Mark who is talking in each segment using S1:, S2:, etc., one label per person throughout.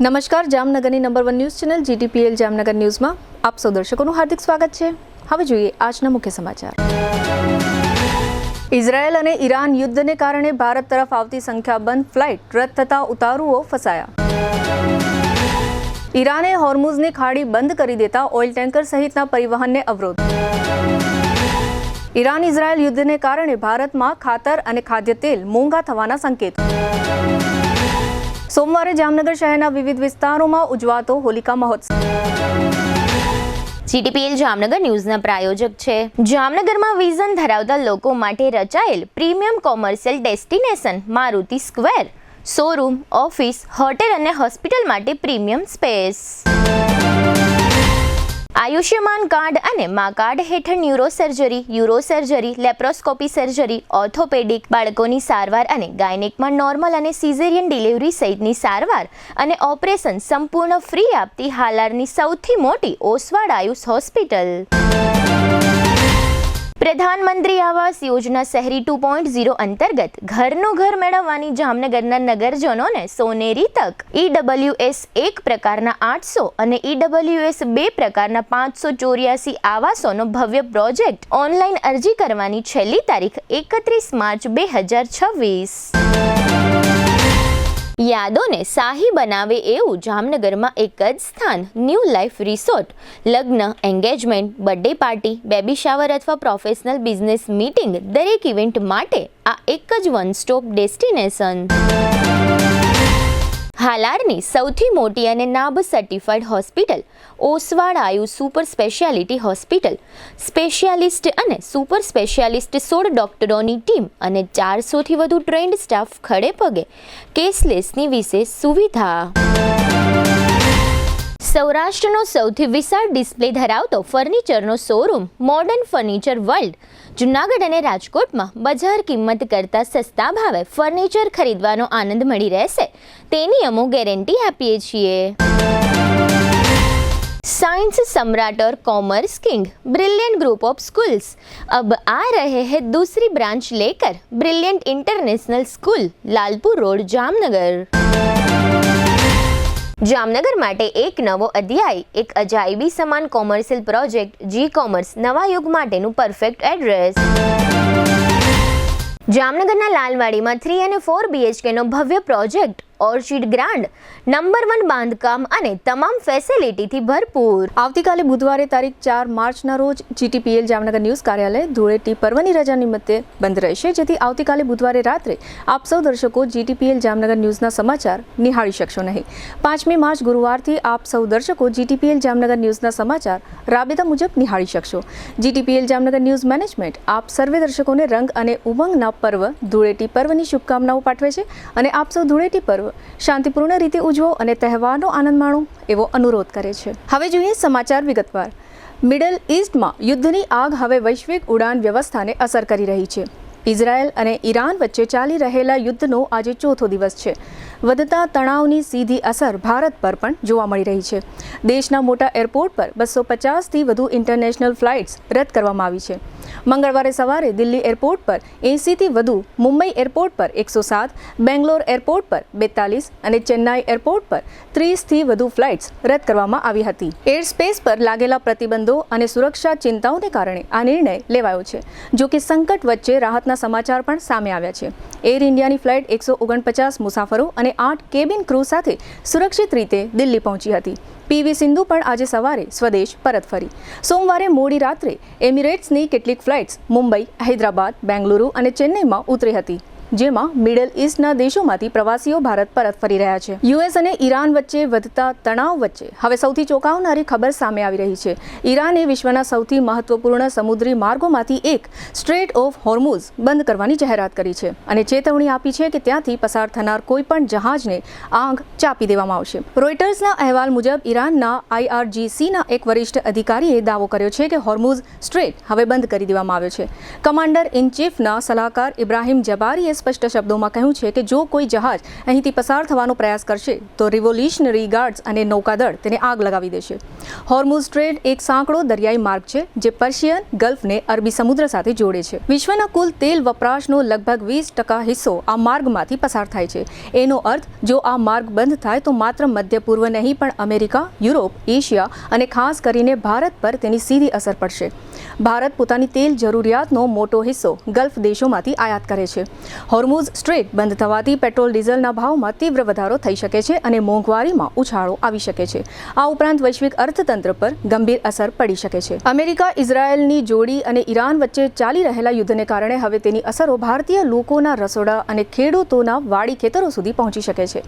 S1: નમસ્કાર, જામનગરની number 1 news channel GTPL Jamnagar ન્યૂઝમાં આપ સૌ દર્શકોનું હાર્દિક સ્વાગત છે। હવે જોઈએ આજના મુખ્ય સમાચાર। ઇઝરાયલ અને ઈરાન યુદ્ધને કારણે ભારત તરફ આવતી સંખ્યાબંધ ફ્લાઇટ રદ થતા ઉતારુઓ ફસાયા। ઈરાને હોર્મુઝની ખાડી બંધ કરી દેતા ઓઇલ ટેન્કર સહિતના પરિવહનને અવરોધ। ઈરાન ઇઝરાયલ યુદ્ધને કારણે ભારતમાં ખાતર અને ખાદ્ય તેલ મોંઘા થવાના સંકેત। સોમવારે જામનગર શહેરના વિવિધ વિસ્તારોમાં ઉજવાતો હોલિકા મહોત્સવ।
S2: GTPL જામનગર ન્યૂઝના પ્રાયોજક છે જામનગરમાં વિઝન ધરાવતા લોકો માટે રચાયેલ premium commercial destination Maruti square, showroom, office, hotel અને હોસ્પિટલ માટે પ્રીમિયમ સ્પેસ। આયુષ્યમાન કાર્ડ અને મા કાર્ડ હેઠળ ન્યુરોસર્જરી, યુરોસર્જરી, લેપ્રોસ્કોપી સર્જરી, ઓર્થોપેડિક, બાળકોની સારવાર અને ગાયનેકમાં નોર્મલ અને સિઝેરિયન ડિલિવરી સહિતની સારવાર અને ઓપરેશન સંપૂર્ણ ફ્રી આપતી હાલારની સૌથી મોટી ઓસવાડ આયુષ હોસ્પિટલ। પ્રધાનમંત્રી આવાસ યોજના શહેરી 2.0 અંતર્ગત ઘરનું ઘર મેળવવાની જામનગરના નગરજનોને સોનેરી તક। EWS 1 પ્રકારના 800 અને EWS 2 પ્રકારના 584 આવાસોનો ભવ્ય પ્રોજેક્ટ। ઓનલાઈન અરજી કરવાની છેલ્લી તારીખ 31 માર્ચ 2026। યાદોને શાહી બનાવે એવું જામનગરમાં એક જ સ્થાન, ન્યૂ લાઈફ રિસોર્ટ। લગ્ન, engagement, birthday party, baby shower અથવા પ્રોફેશનલ બિઝનેસ મીટિંગ દરેક ઇવેન્ટ માટે આ એક જ વન સ્ટોપ ડેસ્ટિનેશન। હાલારની સૌથી મોટી અને NABH certified hospital Oswal Ayush super speciality hospital. Specialist અને સુપર સ્પેશિયાલિસ્ટ 16 ડોક્ટરોની ટીમ અને 400થી વધુ ટ્રેન્ડ સ્ટાફ ખડે પગે। કેશલેસની વિશેષ સુવિધા। સૌરાષ્ટ્રનો સૌથી વિશાળ ડિસ્પ્લે ધરાવતો ફર્નિચરનો showroom modern furniture world. Junagadh અને રાજકોટમાં બજાર કિંમત કરતાં સસ્તા ભાવે ફર્નિચર ખરીદવાનો આનંદ મળી રહેશે તેની અમો ગેરંટી આપીએ છીએ। साइंस सम्राट और commerce king brilliant group of schools अब आ रहे हैं दूसरी ब्रांच लेकर। Brilliant international school, Lalpur road, Jamnagar. Jamnagar માટે એક નવો અધ્યાય, એક અજાયબી સમાન કોમર્શિયલ પ્રોજેક્ટ જી કોમર્સ નવા યુગ માટેનું પરફેક્ટ એડ્રેસ। જામનગરના લાલવાડીમાં 3 અને 4 BHK નો ભવ્ય પ્રોજેક્ટ ઓર્ચિડ ગ્રાન્ડ, નંબર 1 બાંધકામ અને તમામ ફેસિલિટીથી ભરપૂર।
S1: આવતીકાલે બુધવારે તારીખ 4 માર્ચના રોજ GTPL જામનગર ન્યૂઝ કાર્યાલય ધૂળેટી પર્વની રજા નિમિત્તે બંધ રહેશે, જેથી આવતીકાલે બુધવારે રાત્રે આપ સૌ દર્શકો GTPL જામનગર ન્યૂઝના સમાચાર નિહાળી શકશો નહીં। 5મી માર્ચ ગુરુવારથી આપ સૌ દર્શકો GTPL જામનગર ન્યૂઝના સમાચાર રાબેતા મુજબ નિહાળી શકશો। GTPL જામનગર ન્યૂઝ મેનેજમેન્ટ આપ સર્વે દર્શકોને રંગ અને ઉમંગના પર્વ ધૂળેટી પર્વની શુભકામનાઓ પાઠવે છે અને આપ સૌ ધૂળેટી પર્વ શાંતિપૂર્ણ રીતે ઉજવો અને તહેવારનો આનંદ માણો એવો અનુરોધ કરે છે। હવે જોઈએ સમાચાર વિગતવાર। મિડલ ઈસ્ટમાં યુદ્ધની આગ હવે વૈશ્વિક ઉડાન વ્યવસ્થાને અસર કરી રહી છે। ઇઝરાયલ અને ઈરાન વચ્ચે ચાલી રહેલા યુદ્ધનો આજે ચોથો દિવસ છે। વધતા તણાવની સીધી અસર ભારત પર પણ જોવા મળી રહી છે। દેશના મોટા એરપોર્ટ પર 250થી વધુ ઇન્ટરનેશનલ ફ્લાઇટ્સ રદ કરવામાં આવી છે। મંગળવારે સવારે દિલ્હી એરપોર્ટ પર 80થી વધુ, મુંબઈ એરપોર્ટ પર 107, બેંગ્લોર એરપોર્ટ પર 42 અને ચેન્નાઈ એરપોર્ટ પર 30થી વધુ ફ્લાઇટ્સ રદ કરવામાં આવી હતી। એર સ્પેસ પર લાગેલા પ્રતિબંધો અને સુરક્ષા ચિંતાઓને કારણે આ નિર્ણય લેવાયો છે। જો કે સંકટ વચ્ચે રાહતના સમાચાર પણ સામે આવ્યા છે। એર ઇન્ડિયાની ફ્લાઇટ 149 મુસાફરો અને 8 કેબિન ક્રૂ સાથે સુરક્ષિત રીતે દિલ્હી પહોંચી હતી। PV સિંધુ પણ આજે સવારે સ્વદેશ પરત ફરી। સોમવારે મોડી રાત્રે એમિરેટ્સની કેટલીક ફ્લાઇટ્સ મુંબઈ, હૈદરાબાદ, બેંગલુરુ અને ચેન્નઈમાં ઉતરી હતી, જેમાં મિડલ ઈસ્ટના દેશોમાંથી પ્રવાસીઓ ભારત પરત ફરી રહ્યા છે। US અને ઈરાન વચ્ચે વધતા તણાવ વચ્ચે હવે સૌથી ચોંકાવનારી ખબર સામે આવી રહી છે। ઈરાને વિશ્વના સૌથી મહત્વપૂર્ણ સમુદ્રી માર્ગોમાંથી એક સ્ટ્રેટ ઓફ હોર્મુઝ બંધ કરવાની જાહેરાત કરી છે અને ચેતવણી આપી છે કે ત્યાંથી પસાર થનાર કોઈપણ જહાજને આગ ચાપી દેવામાં આવશે। રોયટર્સના અહેવાલ મુજબ ઈરાનના IRGCના એક વરિષ્ઠ અધિકારીએ દાવો કર્યો છે કે હોર્મુઝ સ્ટ્રેટ હવે બંધ કરી દેવામાં આવ્યો છે। કમાન્ડર ઇન ચીફના સલાહકાર ઇબ્રાહિમ જબારીએ સ્પષ્ટ શબ્દોમાં કહ્યું છે કે જો કોઈ જહાજ અહીંથી પસાર થવાનો પ્રયાસ કરશે તો રિવોલ્યુશનરી ગાર્ડ્સ અને નૌકાદળ તેને આગ લગાવી દેશે. હોર્મુઝ સ્ટ્રેટ એક સાંકડો દરિયાઈ માર્ગ છે જે પર્શિયન ગલ્ફને અરબી સમુદ્ર સાથે જોડે છે. વિશ્વના કુલ તેલ વપરાશનો લગભગ 20% હિસ્સો આ માર્ગમાંથી પસાર થાય છે. એનો અર્થ જો આ માર્ગ બંધ થાય તો માત્ર મધ્ય પૂર્વ નહીં પણ અમેરિકા, યુરોપ, એશિયા અને ખાસ કરીને ભારત પર તેની સીધી અસર પડશે. ભારત પોતાની તેલ જરૂરિયાતનો મોટો હિસ્સો ગલ્ફ દેશોમાંથી આયાત કરે છે. હોર્મુઝ સ્ટ્રેટ બંધ થવાથી પેટ્રોલ ડીઝલના ભાવમાં તીવ્ર વધારો થઈ શકે છે અને મોંઘવારીમાં ઉછાળો આવી શકે છે. આ ઉપરાંત વૈશ્વિક અર્થતંત્ર પર ગંભીર અસર પડી શકે છે. અમેરિકા, ઇઝરાયેલની જોડી અને ઈરાન વચ્ચે ચાલી રહેલા યુદ્ધને કારણે હવે તેની અસરો ભારતીય લોકોના રસોડા અને ખેડૂતોના વાડી ખેતરો સુધી પહોંચી શકે છે.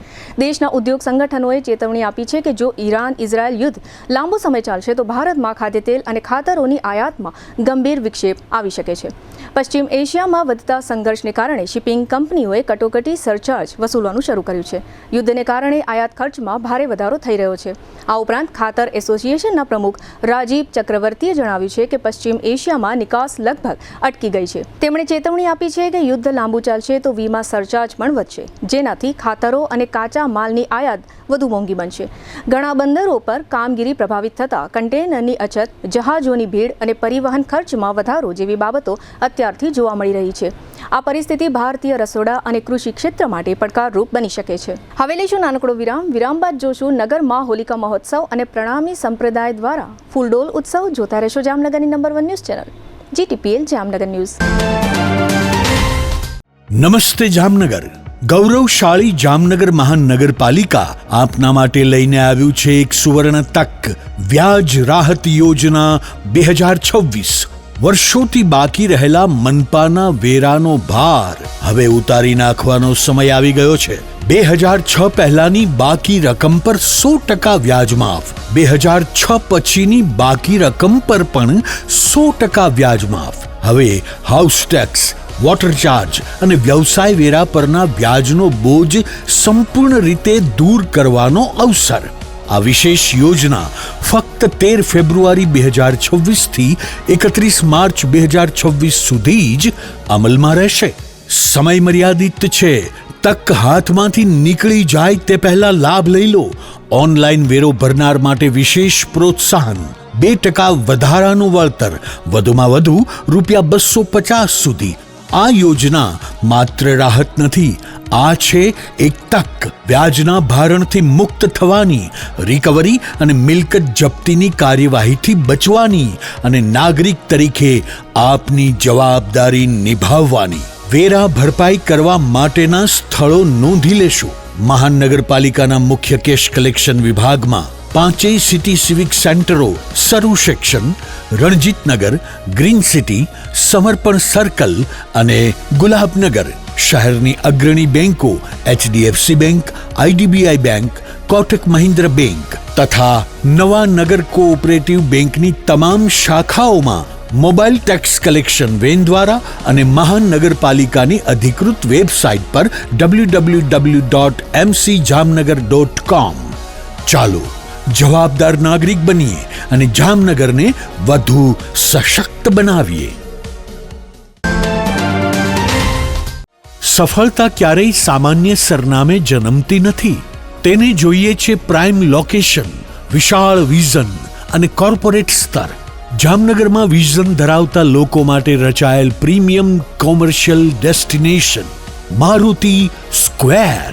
S1: દેશના ઉદ્યોગ સંગઠનોએ ચેતવણી આપી છે કે જો ઈરાન-ઇઝરાયેલ યુદ્ધ લાંબો સમય ચાલશે તો ભારતમાં ખાદ્યતેલ અને ખાતરોની આયાતમાં ગંભીર વિક્ષેપ આવી શકે છે. પશ્ચિમ એશિયામાં વધતા સંઘર્ષને કારણે શિપિંગ કંપનીઓએ કટોકટી સરચાર્જ વસૂલવાનું શરૂ કર્યું છે. યુદ્ધને કારણે આયાત ખર્ચમાં ભારે વધારો થઈ રહ્યો છે. આ ઉપરાંત ખાતર એસોસિએશનના પ્રમુખ રાજીવ ચક્રવર્તીએ જણાવ્યું છે કે પશ્ચિમ એશિયામાં નિકાસ લગભગ અટકી ગઈ છે. તેમણે ચેતવણી આપી છે કે યુદ્ધ લાંબુ ચાલશે તો વીમા સરચાર્જ પણ વધશે, જેનાથી ખાતરો અને કાચા માલની આયાત વધુ મોંઘી બનશે. ઘણા બંદરો પર કામગીરી પ્રભાવિત થતાં કન્ટેનરની અછત, જહાજોની ભીડ અને પરિવહન ખર્ચમાં વધારો જેવી બાબતો અત્યારથી જોવા મળી રહી છે. આ પરિસ્થિતિ ભારતીય રસોડા અને કૃષિ ક્ષેત્ર માટે પડકારરૂપ બની શકે છે. હવે લઈશું નાનકડો વિરામ બાદ જોશું નગરમાં હોલિકા મહોત્સવ અને પ્રણામી સંપ્રદાય દ્વારા ફૂલડોલ ઉત્સવ. જોતા રહેશો જામનગરની number 1 news channel GTPL Jamnagar news.
S3: નમસ્તે જામનગર. ગૌરવશાળી જામનગર મહાનગરપાલિકા આપના માટે લઈને આવ્યું છે એક સુવર્ણ તક. વ્યાજ રાહત યોજના 2026. વર્ષોથી બાકી રહેલા મનપાના વેરાનો ભાર હવે ઉતારી નાખવાનો સમય આવી ગયો છે. 2006 પહેલાની બાકી રકમ પર 100% વ્યાજ માફ. 2006 પછીની બાકી રકમ પર પણ 100% વ્યાજ માફ. હવે હાઉસ ટેક્સ, વોટર ચાર્જ અને વ્યવસાય વેરા પરના વ્યાજનો બોજ સંપૂર્ણ રીતે દૂર કરવાનો અવસર. આ વિશેષ યોજના ફક્ત 13 ફેબ્રુઆરી 2026 થી 31 માર્ચ 2026 સુધી જ અમલમાં રહેશે. સમય મર્યાદિત છે. તક હાથમાંથી નીકળી જાય તે પહેલા લાભ લઈ લો. ઓનલાઈન વેરો ભરનાર માટે વિશેષ પ્રોત્સાહન, 2% વધારાનું વળતર, વધુમાં વધુ ₹250 સુધી. આ યોજના માત્ર રાહત નથી, આ છે એક તક. વ્યાજના ભારણથી મુક્ત થવાની, રિકવરી અને મિલકત જપ્તીની કાર્યવાહીથી બચવાની અને નાગરિક તરીકે આપની જવાબદારી નિભાવવાની. વેરા ભરપાઈ કરવા માટેના સ્થળો નોંધી લેશો. મહાનગરપાલિકાના મુખ્ય કેશ કલેક્શન વિભાગમાં 5 સિટી સિવિક સેન્ટરો, સરુ સેક્શન, રણજીતનગર, ગ્રીન સિટી, સમર્પણ સર્કલ અને ગુલાબનગર. શહેરની અગ્રણી બેંકો HDFC bank, IDBI bank, Kotak Mahindra bank તથા નવા નગર કોઓપરેટિવ બેંકની તમામ શાખાઓમાં મોબાઈલ ટેક્સ કલેક્શન વેન દ્વારા અને મહાનગરપાલિકાની અધિકૃત વેબસાઇટ પર www.mcjamnagar.com. ચાલો જવાબદાર નાગરિક બનીએ અને જામનગરને વધુ સશક્ત બનાવીએ. સફળતા ક્યારેય સામાન્ય સરનામે જન્મતી નથી. તેને જોઈએ છે પ્રાઇમ લોકેશન, વિશાળ વિઝન અને કોર્પોરેટ સ્તર. જામનગરમાં વિઝન ધરાવતા લોકો માટે રચાયેલ premium commercial destination Maruti square.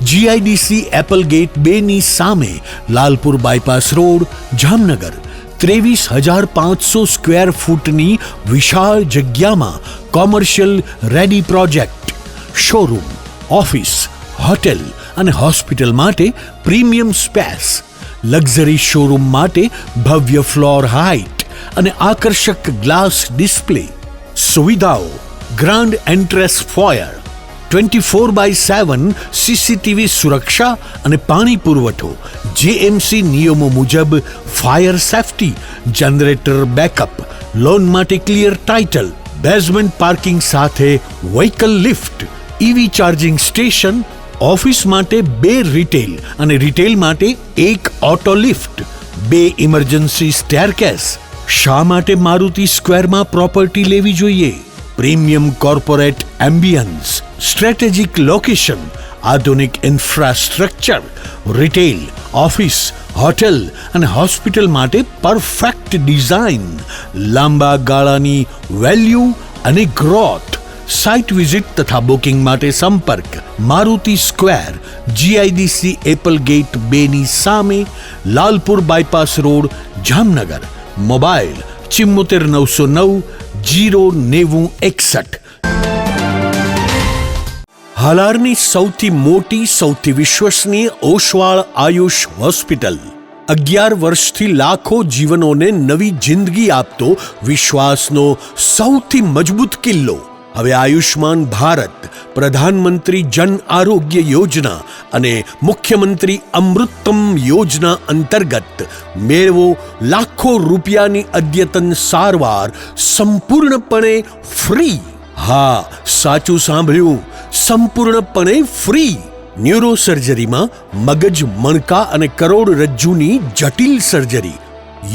S3: GIDC એપલગેટ 2 ની સામે, Lalpur bypass road, Jamnagar. 23,500 square ફૂટની વિશાળ જગ્યામાં commercial ready project, showroom, office, hotel અને હોસ્પિટલ માટે પ્રીમિયમ સ્પેસ, લક્ઝરી શોરૂમ માટે ભવ્ય ફ્લોર હાઇટ અને આકર્ષક ગ્લાસ ડિસ્પ્લે. સુવિધાઓ: ગ્રાન્ડ એન્ટ્રેસ ફોયર, 24/7 CCTV સુરક્ષા અને પાણી પુરવઠો, JMC નિયમો મુજબ fire safety, generator backup, loan માટે ક્લિયર ટાઇટલ, બેઝમેન્ટ પાર્કિંગ સાથે vehicle lift, EV charging station, office માટે 2 રિટેલ અને રિટેલ માટે 1 ઓટો લિફ્ટ, 2 ઇમરજન્સી સ્ટેરકેસ. શા માટે મારુતિ સ્ક્વેરમાં પ્રોપર્ટી લેવી જોઈએ? Premium corporate ambience, strategic location, આધુનિક ઇન્ફ્રાસ્ટ્રક્ચર, રિટેલ, ઓફિસ, હોટેલ અને હોસ્પિટલ માટે પરફેક્ટ ડિઝાઇન, લાંબા ગાળાની વેલ્યુ અને ગ્રોથ. સાઇટ વિઝિટ તથા બુકિંગ માટે સંપર્ક Maruti square, GIDC apple gate 2 ની સામે, Lalpur bypass road, Jamnagar. Mobile 74909 09061. હાલારની સૌથી મોટી, સૌથી વિશ્વસનીય ઓશવાળ આયુષ હોસ્પિટલ. 11 વર્ષથી લાખો જીવનોને નવી જિંદગી આપતો વિશ્વાસનો સૌથી મજબૂત કિલ્લો. હવે આયુષ્માન ભારત, પ્રધાનમંત્રી જન આરોગ્ય યોજના અને મુખ્યમંત્રી અમૃતમ યોજના અંતર્ગત મેળવો લાખો રૂપિયાની અદ્યતન સારવાર સંપૂર્ણપણે ફ્રી. હા, સાચું સાંભળ્યું, સંપૂર્ણપણે ફ્રી. ન્યુરો સર્જરીમાં મગજ, મણકા અને કરોડરજ્જુની જટિલ સર્જરી,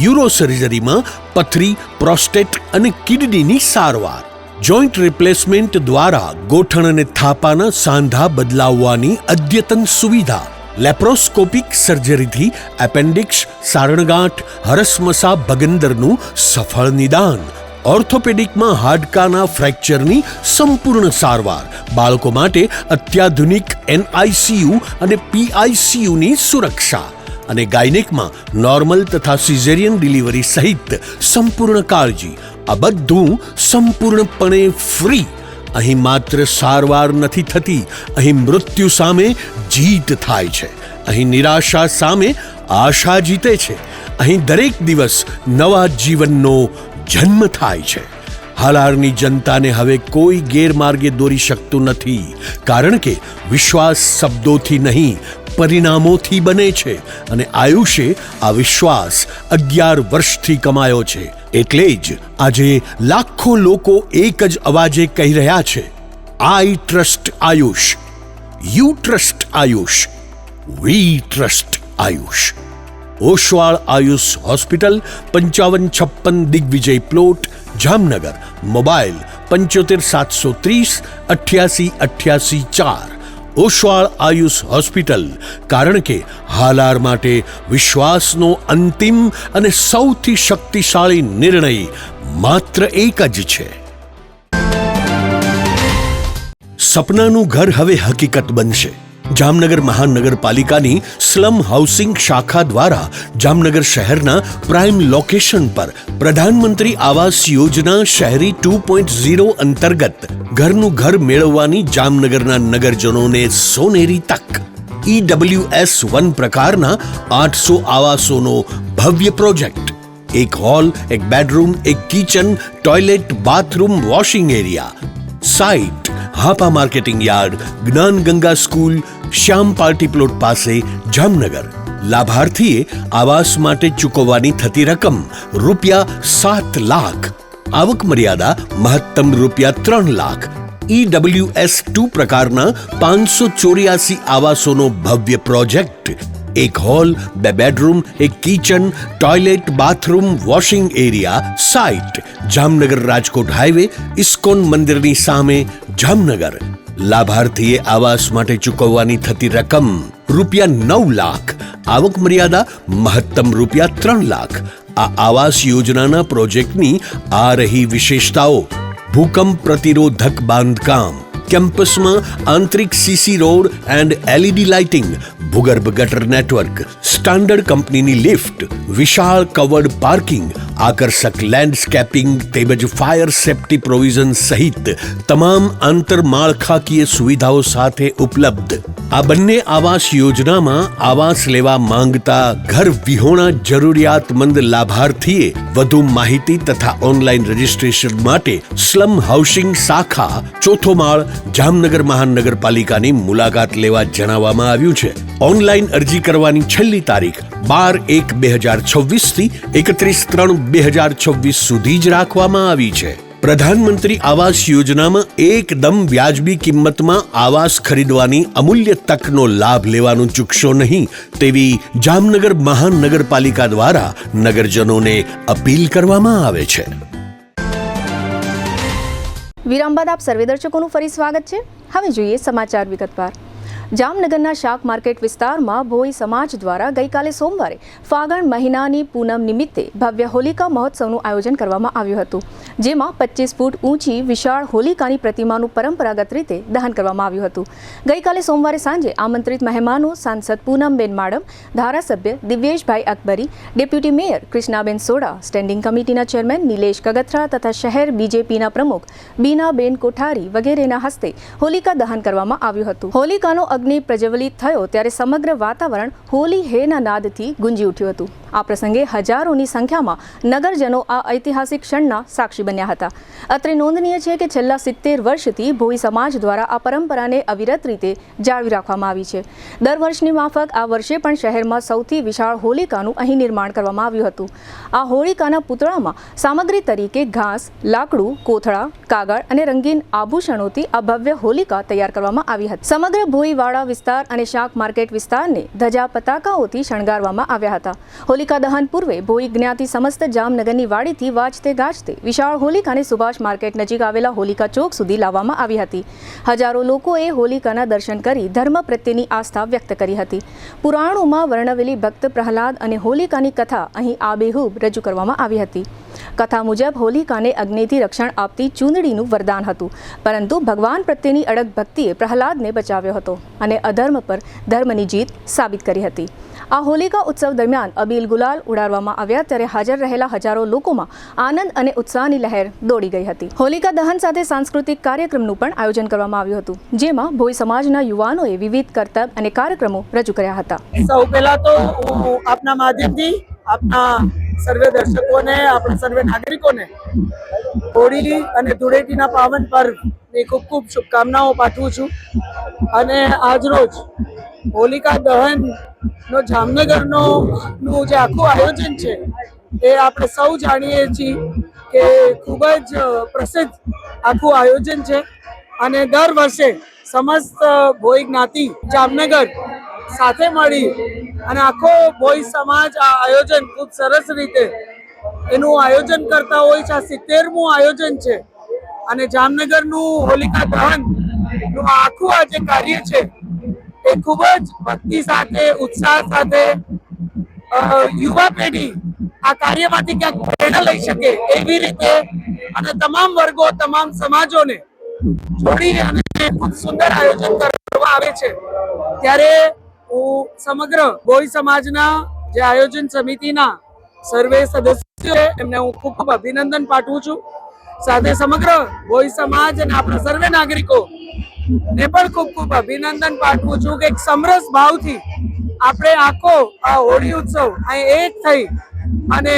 S3: યુરો સર્જરીમાં પથરી, પ્રોસ્ટેટ અને કિડનીની સારવાર, જોઈન્ટ રિપ્લેસમેન્ટ દ્વારા ગોઠણ અને થાપાના સાંધા બદલાવવાની અદ્યતન સુવિધા, લેપ્રોસ્કોપિક સર્જરીથી એપેન્ડિક્સ, સારણગાંઠ, હરસમસા, ભગંદરનું સફળ નિદાન, ઓર્થોપેડિકમાં હાડકાના ફ્રેક્ચરની સંપૂર્ણ સારવાર, બાળકો માટે અત્યાધુનિક NICU અને PICUની સુરક્ષા અને ગાયનેકમાં નોર્મલ તથા સિઝેરિયન ડિલિવરી સહિત સંપૂર્ણ કાળજી. આ બધું સંપૂર્ણપણે ફ્રી. અહીં માત્ર સારવાર નથી થતી, અહીં મૃત્યુ સામે જીત થાય છે. અહીં નિરાશા સામે આશા જીતે છે. અહીં દરેક દિવસ નવા જીવનનો જન્મ થાય છે. હાલારની જનતાને હવે કોઈ ગેરમાર્ગે દોરી શકતું નથી, કારણ કે વિશ્વાસ શબ્દોથી નહીં, પરિણામોથી બને છે. અને આયુષે આ વિશ્વાસ 11 વર્ષથી કમાયો છે. એટલે જ આજે લાખો લોકો એક જ અવાજે કહી રહ્યા છે, I trust Ayush, you trust Ayush, we trust Ayush. Oswal Ayush hospital, 5556 Digvijay plot, Jamnagar. Mobile 75 730 88 88 4. Oswal Ayush hospital, કારણ કે હાલાર માટે વિશ્વાસનો અંતિમ અને સૌથી શક્તિશાળી નિર્ણય માત્ર એક જ છે. સપનાનું ઘર હવે હકીકત બનશે. જામનગર મહાનગરપાલિકાની સ્લમ હાઉસિંગ શાખા દ્વારા જામનગર શહેરના પ્રાઇમ લોકેશન પર પ્રધાનમંત્રી આવાસ યોજના શહેરી 2.0 અંતર્ગત ઘરનું ઘર મેળવવાની જામનગરના નગરજનોને સોનેરી તક. EWS 1 પ્રકારના 800 આવાસોનો ભવ્ય પ્રોજેક્ટ. એક હોલ, એક બેડરૂમ, એક kitchen, toilet, bathroom, washing area. Site Hapa marketing yard, જ્ઞાન ગંગા સ્કૂલ, શ્યામ પાર્ટી પ્લોટ પાસે, જામનગર. લાભાર્થીએ આવાસ માટે ચૂકવવાની થતી રકમ ₹7 લાખ. આવક મર્યાદા મહત્તમ ₹3 લાખ. EWS 2 પ્રકારના 584 આવાસોનો ભવ્ય પ્રોજેક્ટ. એક હોલ, 2 બેડરૂમ, એક kitchen, toilet, bathroom, washing area. Site Jamnagar Rajkot highway, ISKCON મંદિરની સામે, જામનગર. લાભાર્થીએ આવાસ માટે ચૂકવવાની થતી રકમ ₹9 લાખ. આવક મર્યાદા મહત્તમ ₹3 લાખ. આ આવાસ યોજનાના પ્રોજેક્ટની આ રહી વિશેષતાઓ. ભૂકંપ પ્રતિરોધક બાંધકામ, કેમ્પસમાં આંતરિક CC road and LED lighting, ભૂગર્ભ ગટર નેટવર્ક, સ્ટાન્ડર્ડ કંપનીની લિફ્ટ, વિશાળ કવર્ડ પાર્કિંગ, આકર્ષક લેન્ડસ્કેપિંગ તેમજ ફાયર સેફ્ટી પ્રોવિઝન સહિત તમામ આંતરમાળખાકીય સુવિધાઓ સાથે ઉપલબ્ધ. આ બંને આવાસ યોજનામાં આવાસ લેવા માંગતા ઘર વિહોણા જરૂરિયાતમંદ લાભાર્થીએ વધુ માહિતી તથા ઓનલાઈન રજીસ્ટ્રેશન માટે સ્લમ હાઉસિંગ શાખા, 4થો માળ, જામનગર મહાનગરપાલિકાની મુલાકાત લેવા જણાવવામાં આવ્યું છે. ઓનલાઈન અરજી કરવાની છેલ્લી તારીખ 12/1/2026 થી 31/3/2026 સુધી જ રાખવામાં આવી છે. પ્રધાનમંત્રી આવાસ યોજનામાં એકદમ વ્યાજબી કિંમતમાં આવાસ ખરીદવાની અમૂલ્ય તકનો લાભ લેવાનું ચૂકશો નહીં, તેવી જામનગર મહાનગરપાલિકા દ્વારા નગરજનોને અપીલ કરવામાં આવે છે.
S1: વિરામ બાદ આપ સર્વે દર્શકોનું ફરી સ્વાગત છે. હવે જોઈએ સમાચાર વિગતવાર. જામનગરના શાક માર્કેટ વિસ્તારમાં ભોઈ સમાજ દ્વારા ગઈકાલે સોમવારે ફાગણ મહિનાની પૂનમ નિમિત્તે ભવ્ય હોલિકા મહોત્સવનું આયોજન કરવામાં આવ્યું હતું, જેમાં 25 ફૂટ ઊંચી વિશાળ હોલિકાની પ્રતિમાનું પરંપરાગત રીતે દહન કરવામાં આવ્યું હતું. ગઈકાલે સોમવારે સાંજે આમંત્રિત મહેમાનો સાંસદ પૂનમબેન માડમ, ધારાસભ્ય Divyeshbhai Akbari, deputy mayor Krishnaben Soda, standing કમિટીના ચેરમેન નિલેશ કગથરા તથા શહેર બીજેપીના પ્રમુખ બીનાબેન કોઠારી વગેરેના હસ્તે હોલિકા દહન કરવામાં આવ્યું હતું. હોલિકાનો અગ્નિ પ્રજ્વલિત થયો ત્યારે સમગ્ર વાતાવરણ હોલી હેના નાદથી ગુંજી ઉઠ્યું હતું. આ પ્રસંગે હજારોની સંખ્યામાં નગરજનો આ ઐતિહાસિક ક્ષણના સાક્ષી બન્યા હતા. અત્રે નોંધનીય છે કે છેલ્લા 70 વર્ષથી ભોઈ સમાજ દ્વારા આ પરંપરાને અવિરત રીતે જાળવી રાખવામાં આવી છે. દર વર્ષની માફક આ વર્ષે પણ શહેરમાં સૌથી વિશાળ હોલિકાનું અહીં નિર્માણ કરવામાં આવ્યું હતું. આ હોલિકાના પૂતળામાં સામગ્રી તરીકે ઘાસ, લાકડું, કોથળા, કાગળ અને રંગીન આભૂષણોથી આ ભવ્ય હોલિકા તૈયાર કરવામાં આવી હતી. સમગ્ર ભોઈવાડા વિસ્તાર અને શાક માર્કેટ વિસ્તારને ધજા પતાકાઓથી શણગારવામાં આવ્યા હતા. હોલિકા દહન પૂર્વે ભોઈ જ્ઞાતિ સમસ્ત જામનગરની વાડીથી વાજતે ગાજતે વિશાળ હોલિકાને સુભાષ માર્કેટ નજીક આવેલા હોલિકા ચોક સુધી લાવવામાં આવી હતી. હજારો લોકોએ હોલિકાના દર્શન કરી ધર્મ પ્રત્યેની આસ્થા વ્યક્ત કરી હતી. પુરાણોમાં વર્ણવેલી ભક્ત પ્રહલાદ અને હોલિકાની કથા અહીં આબેહૂબ રજૂ કરવામાં આવી હતી. કથા મુજબ હોલિકાને અગ્નિથી રક્ષણ આપતી ચૂંદડીનું વરદાન હતું, પરંતુ ભગવાન પ્રત્યેની અડગ ભક્તિએ પ્રહલાદને બચાવ્યો હતો અને અધર્મ પર ધર્મની જીત સાબિત કરી હતી. આ હોલિકા ઉત્સવ દરમિયાન અબીલ ગુલાલ ઉડાડવામાં આવ્યા ત્યારે હાજર રહેલા હજારો લોકોમાં આનંદ અને ઉત્સાહની લહેર દોડી ગઈ હતી. હોલિકા દહન સાથે સાંસ્કૃતિક કાર્યક્રમનું પણ આયોજન કરવામાં આવ્યું હતું, જેમાં ભોઈ સમાજના યુવાનોએ વિવિધ કરતબ અને કાર્યક્રમો રજૂ કર્યા હતા.
S4: સૌ પહેલા તો હું આપના માધ્યમથી આપના સર્વે દર્શકોને, આપણા સર્વે નાગરિકોને હોળી અને ધૂળેટીના પાવન પર્વની ખૂબ ખૂબ શુભકામનાઓ પાઠવું છું. અને આજરોજ હોલિકા દહનનો જામનગરનું જે આખું આયોજન છે એ આપણે સૌ જાણીએ છીએ કે ખૂબ જ પ્રસિદ્ધ આખું આયોજન છે. અને દર વર્ષે સમસ્ત ભોઈ જ્ઞાતિ જામનગર સાથે મળી અને આખો ભોઈ સમાજ આ આયોજન ખૂબ સરસ રીતે એનું આયોજન કરતા હોય છે. આ 70મું આયોજન છે અને જામનગરનું હોલિકા દહનનું આખું આ જે કાર્ય છે એ ખૂબ જ ભક્તિ સાથે, ઉત્સાહ સાથે યુવા પેઢી આ કાર્યમાંથી ક્યાંક પ્રેરણા લઈ શકે એવી રીતે અને તમામ વર્ગો, તમામ સમાજોને જોડી અને ખૂબ સુંદર આયોજન કરવામાં આવે છે. ત્યારે હું સમગ્ર ભોઈ સમાજના જે આયોજન સમિતિના સર્વે સદસ્યો એમને હું ખૂબ ખૂબ અભિનંદન પાઠવું છું. સાથે સમગ્ર ભોઈ સમાજ અને આપણા સર્વે નાગરિકો ને પણ ખૂબ ખૂબ અભિનંદન પાઠવું છું કે એક સમરસ ભાવથી આપણે આખો આ હોળી ઉત્સવ અહીં એક થઈ અને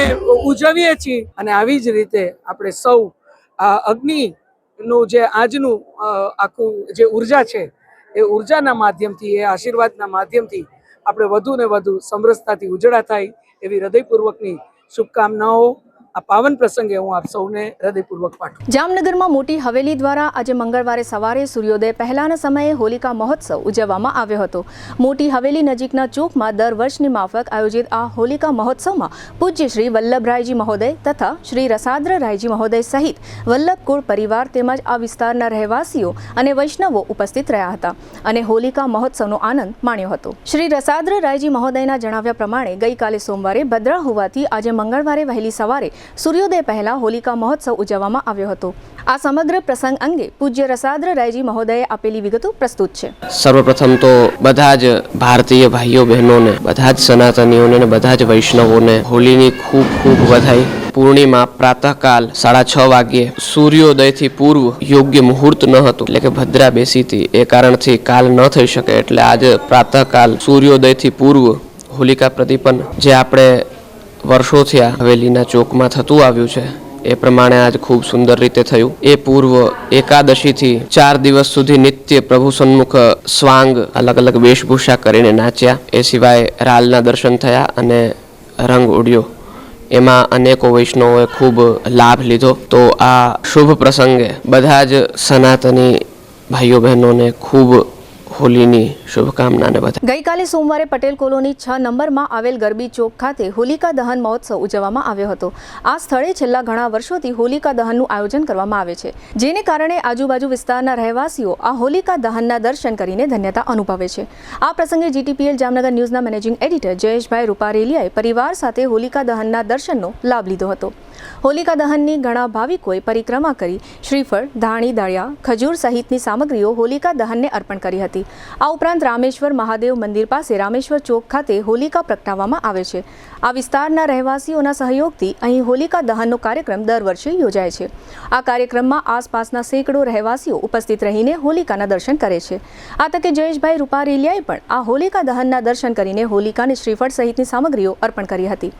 S4: ઉજવીએ છીએ. અને આવી જ રીતે આપણે સૌ આ અગ્નિનું જે આજનું આખું જે ઉર્જા છે એ ઉર્જાના માધ્યમથી, એ આશીર્વાદના માધ્યમથી આપણે વધુ ને વધુ સમરસતાથી ઉજળા થાય એવી હૃદયપૂર્વકની શુભકામનાઓ આ પાવન પ્રસંગે હું આપ સૌને હૃદયપૂર્વક પાઠવું.
S1: જામનગરમાં મોટી હવેલી દ્વારા આજે મંગળવારે સવારે સૂર્યોદય પહેલાના સમયે હોલિકા મહોત્સવ ઉજવવામાં આવ્યો હતો. મોટી હવેલી નજીકના ચોકમાં દર વર્ષની માફક આયોજિત આ હોલિકા મહોત્સવમાં પૂજ્ય શ્રી વલ્લભરાયજી મહોદય તથા શ્રી રસાદ્રરાયજી મહોદય સહિત વલ્લભકુળ પરિવાર તેમજ આ વિસ્તારના રહેવાસીઓ અને વૈષ્ણવો ઉપસ્થિત રહ્યા હતા અને હોલિકા મહોત્સવનો આનંદ માણ્યો હતો. શ્રી રસાદ્રરાયજી મહોદયના જણાવ્યા પ્રમાણે ગઈકાલે સોમવારે ભદ્રા હોવાથી આજે મંગળવારે વહેલી સવારે સૂર્યોદય પહેલા હોલિકા મહોત્સવ ઉજવવામાં આવ્યો હતો. આ સમગ્ર પ્રસંગ અંગે પૂજ્ય રસાદ્રરાયજી મહોદયે આપેલી વિગતો પ્રસ્તુત છે.
S5: સર્વપ્રથમ તો બધા જ ભારતીય ભાઈઓ બહેનોને, બધા જ સનાતનીઓને અને બધા જ વૈષ્ણવોને હોળીની ખૂબ ખૂબ વધાઈ. પૂર્ણિમા પ્રાતઃકાલ 6:30 વાગ્યે સૂર્યોદયથી પૂર્વ યોગ્ય મુહૂર્ત ન હતું, એટલે કે ભદ્રા બેસી હતી, એ કારણથી કાલ ન થઈ શકે. એટલે આજે પ્રાતઃકાલ સૂર્યોદયથી પૂર્વ હોલિકા પ્રદીપન જે આપણે વર્ષોથી આ હવેલીના ચોકમાં થતું આવ્યું છે એ પ્રમાણે આજ ખૂબ સુંદર રીતે થયું. એ પૂર્વ એકાદશીથી 4 દિવસ સુધી નિત્ય પ્રભુ સન્મુખ સ્વાંગ અલગ અલગ વેશભૂષા કરીને નાચ્યા. એ સિવાય રાલના દર્શન થયા અને રંગ ઉડ્યો. એમાં અનેકો વૈષ્ણવોએ ખૂબ લાભ લીધો. તો આ શુભ પ્રસંગે બધા જ સનાતની ભાઈઓ બહેનોને ખૂબ હોલીની શુભકામનાને બધા.
S1: ગઈકાલે સોમવારે પટેલ કોલોની 6 નંબરમાં આવેલ ગરબી ચોક ખાતે હોલિકા દહન મહોત્સવ ઉજવવામાં આવ્યો હતો. આ સ્થળે છેલ્લા ઘણા વર્ષોથી હોલિકા દહનનું આયોજન કરવામાં આવે છે, જેને કારણે આજુબાજુ વિસ્તારના રહેવાસીઓ આ હોલિકા દહનના દર્શન કરીને ધન્યતા અનુભવે છે. આ પ્રસંગે જીટીપીએલ જામનગર ન્યૂઝના મેનેજિંગ એડિટર જયેશભાઈ રૂપારેલિયાએ પરિવાર સાથે હોલિકા દહનના દર્શનનો લાભ લીધો હતો. હોલિકા દહનની ઘણા ભાવિકોએ પરિક્રમા કરી શ્રીફળ, ધાણી, દાળિયા, ખજૂર સહિતની સામગ્રીઓ હોલિકા દહનને અર્પણ કરી હતી. આ ઉપરાંત રામેશ્વર મહાદેવ મંદિર પાસે રામેશ્વર ચોક ખાતે હોલિકા પ્રગટાવવામાં આવે છે. આ વિસ્તારના રહેવાસીઓના સહયોગથી અહીં હોલિકા દહનનો કાર્યક્રમ દર વર્ષે યોજાય છે. આ કાર્યક્રમમાં આસપાસના સેંકડો રહેવાસીઓ ઉપસ્થિત રહીને હોલિકાના દર્શન કરે છે. આ તકે જયેશભાઈ રૂપારેલિયાએ પણ આ હોલિકા દહનના દર્શન કરીને હોલિકાને શ્રીફળ સહિતની સામગ્રીઓ અર્પણ કરી હતી.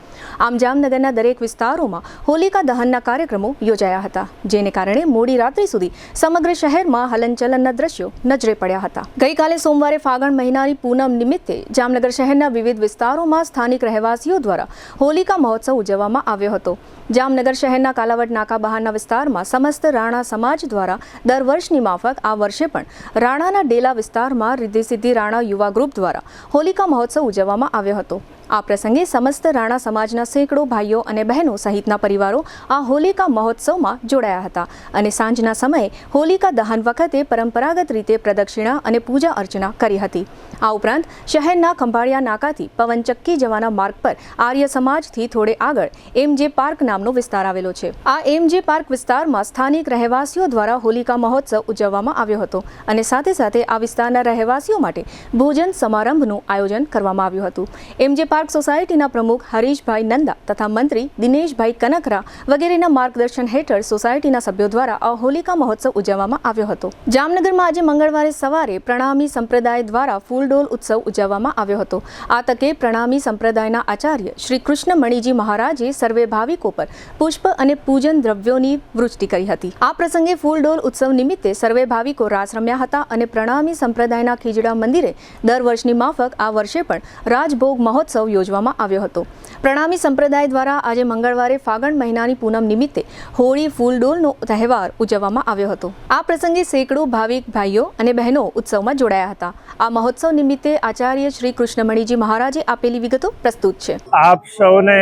S1: આમ જામનગરના દરેક વિસ્તારોમાં હોલિકા દહનના કાર્યક્રમો યોજાયા હતા, જેને કારણે મોડી રાત્રિ સુધી સમગ્ર શહેરમાં હલનચલનના દ્રશ્યો નજરે પડ્યા હતા. ગઈકાલે સોમવારે ફાગણ મહિનાની પૂનમ નિમિત્તે જામનગર શહેરના વિવિધ વિસ્તારોમાં સ્થાનિક રહેવાસીઓ દ્વારા હોલિકા મહોત્સવ ઉજવવામાં આવ્યો હતો. જામનગર શહેરના કાલાવડ નાકા બહારના વિસ્તારમાં સમસ્ત રાણા સમાજ દ્વારા દર વર્ષની માફક આ વર્ષે પણ રાણાના ડેલા વિસ્તારમાં રિદ્ધિ સિદ્ધિ રાણા યુવા ગ્રુપ દ્વારા હોલિકા મહોત્સવ ઉજવવામાં આવ્યો હતો. આ પ્રસંગે સમસ્ત રાણા સમાજના સેંકડો ભાઈઓ અને બહેનો સહિતના પરિવારો આ હોલિકા મહોત્સવમાં જોડાયા હતા અને સાંજના સમયે હોલિકા દહન વખતે પરંપરાગત રીતે પ્રદક્ષિણા અને પૂજા અર્ચના કરી હતી. આ ઉપરાંત શહેરના ખંભાળિયા નાકાથી પવનચક્કી જવાના માર્ગ પર આર્ય સમાજથી થોડે આગળ એમજે પાર્ક નામનો વિસ્તાર આવેલો છે. આ એમજે પાર્ક વિસ્તારમાં સ્થાનિક રહેવાસીઓ દ્વારા હોલિકા મહોત્સવ ઉજવવામાં આવ્યો હતો અને સાથે સાથે આ વિસ્તારના રહેવાસીઓ માટે ભોજન સમારંભનું આયોજન કરવામાં આવ્યું હતું. એમજે પાર્ક સોસાયટીના પ્રમુખ હરીશભાઈ નંદા તથા મંત્રી દિનેશભાઈ કનકરા વગેરેના માર્ગદર્શન હેઠળ સોસાયટીના સભ્યો દ્વારા આ હોલિકા મહોત્સવ ઉજવવામાં આવ્યો હતો. જામનગરમાં આજે મંગળવારે સવારે પ્રણામી સંપ્રદાય દ્વારા ફૂલડોલ ઉત્સવ ઉજવવામાં આવ્યો હતો. આ તકે પ્રણામી સંપ્રદાયના આચાર્ય શ્રી કૃષ્ણમણીજી મહારાજે સર્વે ભાવિકો પર પુષ્પ અને પૂજન દ્રવ્યોની વૃષ્ટિ કરી હતી. આ પ્રસંગે ફૂલડોલ ઉત્સવ નિમિત્તે સર્વે ભાવિકો રાસ રમ્યા હતા અને પ્રણામી સંપ્રદાયના ખીજડા મંદિરે દર વર્ષની માફક આ વર્ષે પણ રાજભોગ મહોત્સવ યોજવામાં આવ્યો હતો. પ્રણામી સંપ્રદાય દ્વારા આજે મંગળવારે ફાગણ મહિનાની પૂનમ નિમિત્તે હોળી ફૂલડોલનો તહેવાર ઉજવવામાં આવ્યો હતો. આ પ્રસંગે સેંકડો ભાવિક ભાઈઓ અને બહેનો ઉત્સવમાં જોડાયા હતા. આ મહોત્સવ નિમિત્તે આચાર્ય શ્રી કૃષ્ણમણીજી મહારાજે આપેલી વિગતો પ્રસ્તુત છે.
S6: આપ સૌને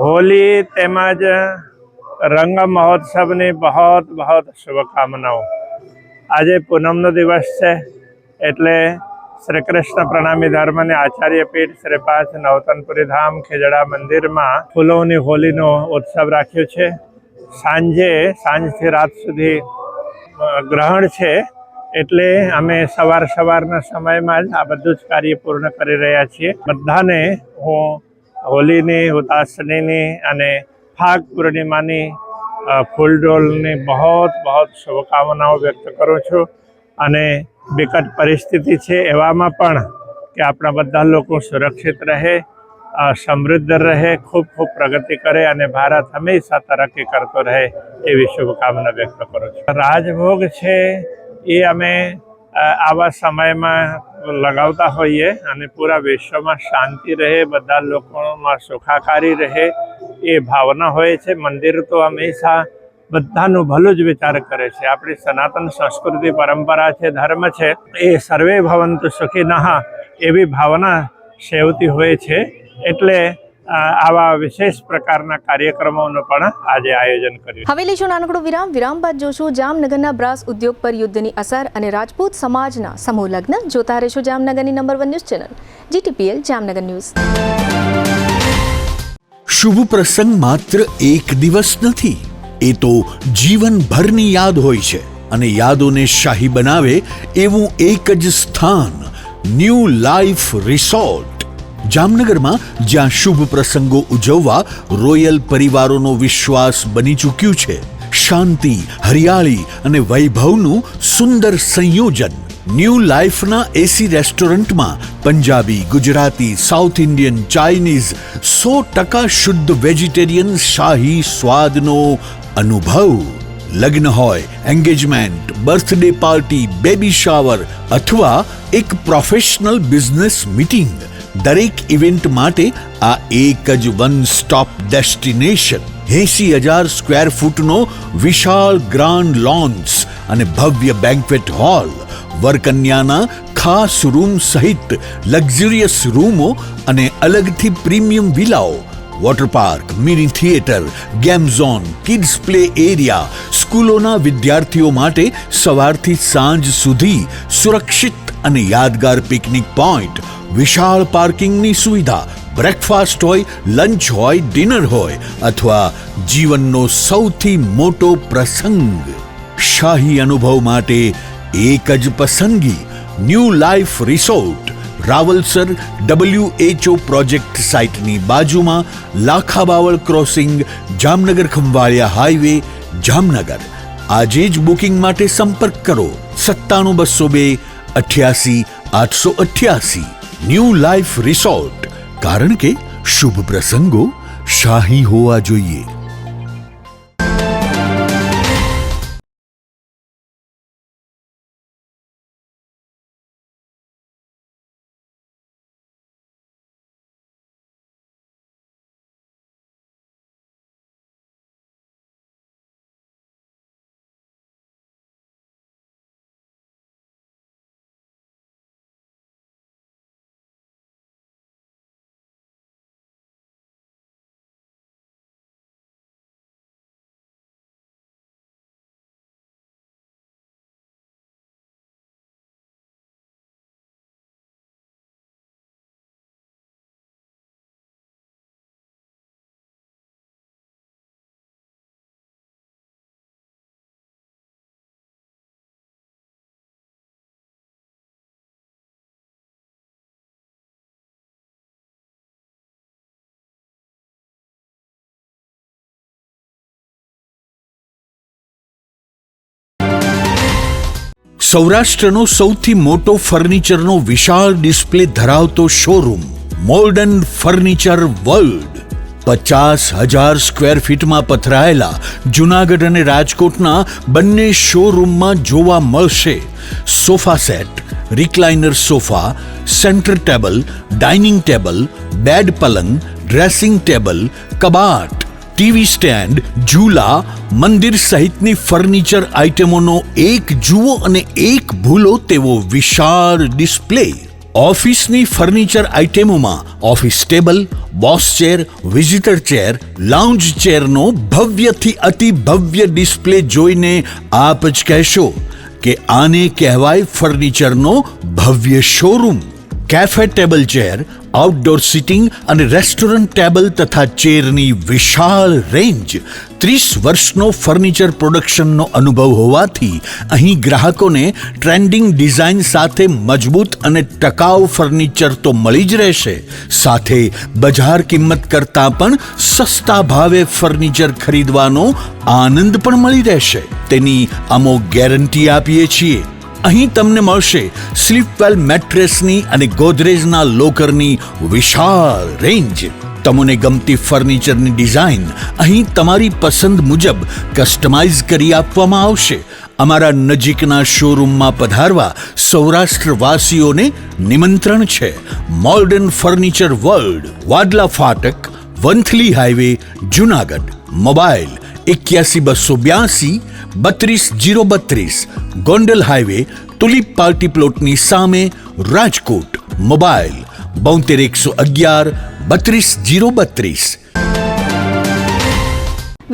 S6: હોલી તેમજ રંગ મહોત્સવની બહોત બહોત શુભકામનાઓ. આજે પૂનમનો દિવસ છે એટલે શ્રી કૃષ્ણ પ્રણામી ધર્મની આચાર્ય પીઠ શ્રી 5 નવતનપુરી ધામ ખીજડા મંદિરમાં ફૂલોની હોલીનો ઉત્સવ રાખ્યો છે. સાંજથી રાત સુધી ગ્રહણ છે એટલે અમે સવારના સમયમાં જ આ બધું જ કાર્ય પૂર્ણ કરી રહ્યા છીએ. બધાને હું હોલીની, હુતાસનીની અને ફાગ પૂર્ણિમાની ફૂલડોલની બહોત બહોત શુભકામનાઓ વ્યક્ત કરું છું. અને વિકટ પરિસ્થિતિ છે એવામાં પણ કે આપણા બધા લોકો સુરક્ષિત રહે, સમૃદ્ધ રહે, ખૂબ પ્રગતિ કરે અને ભારત હંમેશા તરક્કી કરતો રહે એવી શુભકામના વ્યક્ત કરું છું. રાજભોગ છે એ અમે આવા સમયમાં લગાવતા હોઈએ અને પૂરા વિશ્વમાં શાંતિ રહે, બધા લોકોમાં સુખાકારી રહે એ ભાવના હોય છે. મંદિર તો હંમેશા બધાનું ભલું જ વિચાર કરે છે. આપણી સનાતન સંસ્કૃતિ પરંપરા છે, ધર્મ છે, એ સર્વે ભવંતુ સુખીનઃ એવી ભાવના સેવતી હોય છે. એટલે આવા વિશેષ પ્રકારના કાર્યક્રમોનું પણ આજે આયોજન કર્યું.
S1: હવે લેશું નાનકડો વિરામ બાદ જોશું જામનગરના બ્રાસ ઉદ્યોગ પર યુદ્ધની અસર અને રાજપૂત સમાજના સમૂહ લગ્ન. જોતા રહેશો જામનગરની number 1 news channel GTPL Jamnagar news.
S3: શુભ પ્રસંગ માત્ર એક દિવસ નથી, એ તો જીવનભરની યાદ હોય છે અને યાદોને શાહી બનાવે એવું એક જ સ્થાન, ન્યૂ લાઈફ રિસોર્ટ. જામનગરમાં જ્યાં શુભ પ્રસંગો ઉજવવા રોયલ પરિવારોનો વિશ્વાસ બની ચૂક્યું છે. શાંતિ, હરિયાળી અને વૈભવનું સુંદર સંયોજન. ન્યૂ લાઈફના એસી રેસ્ટોરન્ટમાં Punjabi, Gujarati, south Indian, Chinese, 100% શુદ્ધ વેજીટેરિયન શાહી સ્વાદનો અનુભવ. લગ્ન હોય, engagement, birthday party, baby shower અથવા એક પ્રોફેશનલ બિઝનેસ મીટિંગ, દરેક ઇવેન્ટ માટે આ એક જ વન સ્ટોપ ડેસ્ટિનેશન. 80,000 સ્ક્વેર ફૂટનો વિશાળ ગ્રાન્ડ લોન્સ અને ભવ્ય બેન્ક્વેટ હોલ, વરકન્યાના ખાસ રૂમ સહિત લક્ઝરિયસ રૂમો અને અલગથી પ્રીમિયમ વિલાઓ, water park, mini theatre, game zone, kids play area, સ્કૂલોના વિદ્યાર્થીઓ માટે સવારથી સાંજ સુધી સુરક્ષિત અને યાદગાર પિકનિક પોઈન્ટ, વિશાળ પાર્કિંગની સુવિધા, બ્રેકફાસ્ટ હોય, લંચ હોય, ડિનર હોય અથવા જીવનનો સૌથી મોટો પ્રસંગ, શાહી અનુભવ માટે એક જ પસંદગી, new life resort, Rawalsar WHO project સાઇટની બાજુમાં, લાખાબાવળ ક્રોસિંગ, જામનગર ખંભાળિયા હાઈવે, જામનગર. આજે જ બુકિંગ માટે સંપર્ક કરો 97 202 88 888. ન્યૂ લાઈફ રિસોર્ટ, કારણ કે શુભ પ્રસંગો શાહી હોવા જોઈએ. સૌરાષ્ટ્રનો સૌથી મોટો ફર્નિચરનો વિશાળ ડિસ્પ્લે ધરાવતો showroom modern furniture world, 50,000 square ફીટમાં પથરાયેલા જૂનાગઢ અને રાજકોટના બંને શોરૂમમાં જોવા મળશે sofa set, recliner sofa, centre table, dining table, bed પલંગ, ડ્રેસિંગ ટેબલ, કબાટ, ટીવી સ્ટેન્ડ, ઝૂલા, મંદિર સહિતની ફર્નિચર આઇટમોનો એક જુઓ અને એક ભૂલો તેવો વિશાળ ડિસ્પ્લે. ઓફિસની ફર્નિચર આઇટમોમાં office table, boss chair, visitor chair, lounge ચેરનો ભવ્યથી અતિ ભવ્ય ડિસ્પ્લે જોઈને આપ જ કહેશો કે આને કહેવાય ફર્નિચરનો ભવ્ય showroom. Cafe table chair, outdoor sitting અને રેસ્ટોરન્ટ ટેબલ તથા ચેરની વિશાળ રેન્જ, 30 વર્ષનો ફર્નિચર પ્રોડક્શનનો અનુભવ હોવાથી અહીં ગ્રાહકોને ટ્રેન્ડિંગ ડિઝાઇન સાથે મજબૂત અને ટકાઉ ફર્નિચર તો મળી જ રહેશે, સાથે બજાર કિંમત કરતાં પણ સસ્તા ભાવે ફર્નિચર ખરીદવાનો આનંદ પણ મળી રહેશે. તેની અમો ગેરંટી આપીએ છીએ. અહીં તમને મળશે સ્લીપવેલ મેટ્રેસની અને ગોદરેજના લોકરની વિશાળ રેન્જ. તમને ગમતી ફર્નિચરની ડિઝાઇન અહીં તમારી પસંદ મુજબ કસ્ટમાઇઝ કરી આપવામાં આવશે. અમારા નજીકના શોરૂમમાં પધારવા સૌરાષ્ટ્રવાસીઓને નિમંત્રણ છે. મોડર્ન ફર્નિચર વર્લ્ડ, વાડલા ફાટક, Vanthali highway, Junagadh. Mobile 81 282 32 032, Gondal highway, tulip party પ્લોટની સામે, રાજકોટ. મોબાઈલ 72 111 32 032.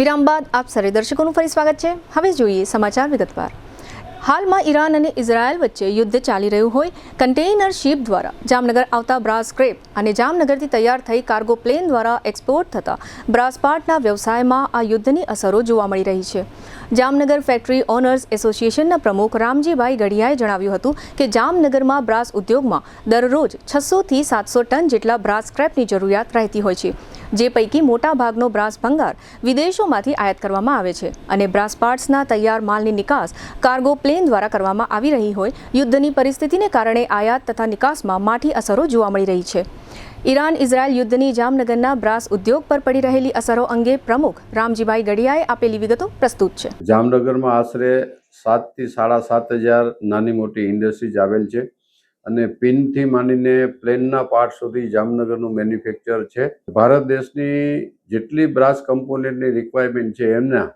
S1: વિરામ બાદ આપ સરે દર્શકોનું ફરી સ્વાગત છે. હવે જોઈએ સમાચાર વિગતવાર. હાલમાં ઈરાન અને ઇઝરાયલ વચ્ચે યુદ્ધ ચાલી રહ્યું હોય, કન્ટેનર શિપ દ્વારા જામનગર આવતા બ્રાસ સ્ક્રેપ અને જામનગરથી તૈયાર થઈ કાર્ગો પ્લેન દ્વારા એક્સપોર્ટ થતા બ્રાસ પાર્ટના વ્યવસાયમાં આ યુદ્ધની અસરો જોવા મળી રહી છે. જામનગર ફેક્ટરી ઓનર્સ એસોસિએશનના પ્રમુખ રામજીભાઈ ગઢિયાએ જણાવ્યું હતું કે જામનગરમાં બ્રાસ ઉદ્યોગમાં દરરોજ 600 થી 700 ટન જેટલા બ્રાસ સ્ક્રેપની જરૂરિયાત રહેતી હોય છે, જે પૈકી મોટા ભાગનો બ્રાસ ભંગાર વિદેશોમાંથી આયાત કરવામાં આવે છે અને બ્રાસ પાર્ટ્સના તૈયાર માલની નિકાસ કાર્ગો પ્લેન દ્વારા કરવામાં આવી રહી હોય. યુદ્ધની પરિસ્થિતિને કારણે આયાત તથા નિકાસમાં માઠી અસરો જોવા મળી રહી છે. ઈરાન ઇઝરાયલ યુદ્ધની જામનગરના બ્રાસ ઉદ્યોગ પર પડી રહેલી અસરો અંગે પ્રમુખ રામજીભાઈ ગઢિયાએ આપેલી વિગતો પ્રસ્તુત છે.
S7: જામનગરમાં આશરે 7 થી 7,500 નાની મોટી ઇન્ડસ્ટ્રીઝ આવેલ છે અને પિનથી માંડીને પ્લેનના પાર્ટ સુધી જામનગરનું મેન્યુફેક્ચર છે. ભારત દેશની જેટલી બ્રાસ કમ્પોનેન્ટની રિક્વાયરમેન્ટ છે એમના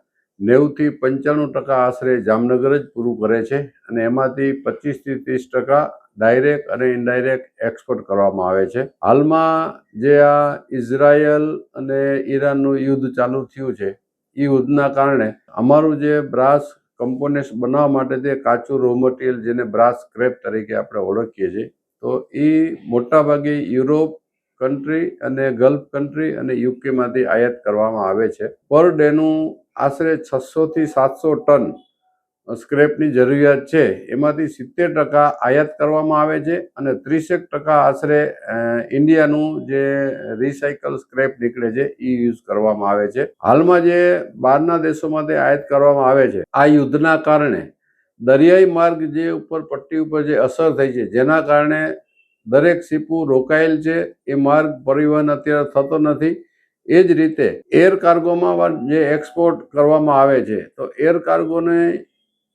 S7: 90-95% આશરે જામનગર જ પૂરું કરે છે અને એમાંથી 25-30% ડાયરેક્ટ અને ઇનડાયરેક્ટ એક્સપોર્ટ કરવામાં આવે છે. હાલમાં જે આ ઇઝરાયલ અને ઈરાનનું યુદ્ધ ચાલુ થયું છે, એ યુદ્ધના કારણે અમારું જે બ્રાસ કમ્પોનેન્ટ્સ બનાવવા માટે તે કાચું રો મટીરિયલ જેને બ્રાસ સ્ક્રેપ તરીકે આપણે ઓળખીએ છીએ, તો એ મોટાભાગે યુરોપ કન્ટ્રી અને ગલ્ફ કન્ટ્રી અને યુકેમાંથી આયાત કરવામાં આવે છે. પર ડેનું આશરે 600 થી 700 ટન સ્ક્રેપની જરૂરિયાત છે. એમાંથી 70% આયાત કરવામાં આવે છે અને 30% આશરે ઇન્ડિયાનું જે રિસાયકલ સ્ક્રેપ નીકળે છે એ યુઝ કરવામાં આવે છે. હાલમાં જે બહારના દેશોમાંથી આયાત કરવામાં આવે છે, આ યુદ્ધના કારણે દરિયાઈ માર્ગ જે ઉપર પટ્ટી ઉપર જે અસર થઈ છે, જેના કારણે દરેક શિપો રોકાયેલ છે, એ માર્ગ પરિવહન અત્યારે થતો નથી. એ જ રીતે એર કાર્ગોમાં જે એક્સપોર્ટ કરવામાં આવે છે, તો એર કાર્ગોને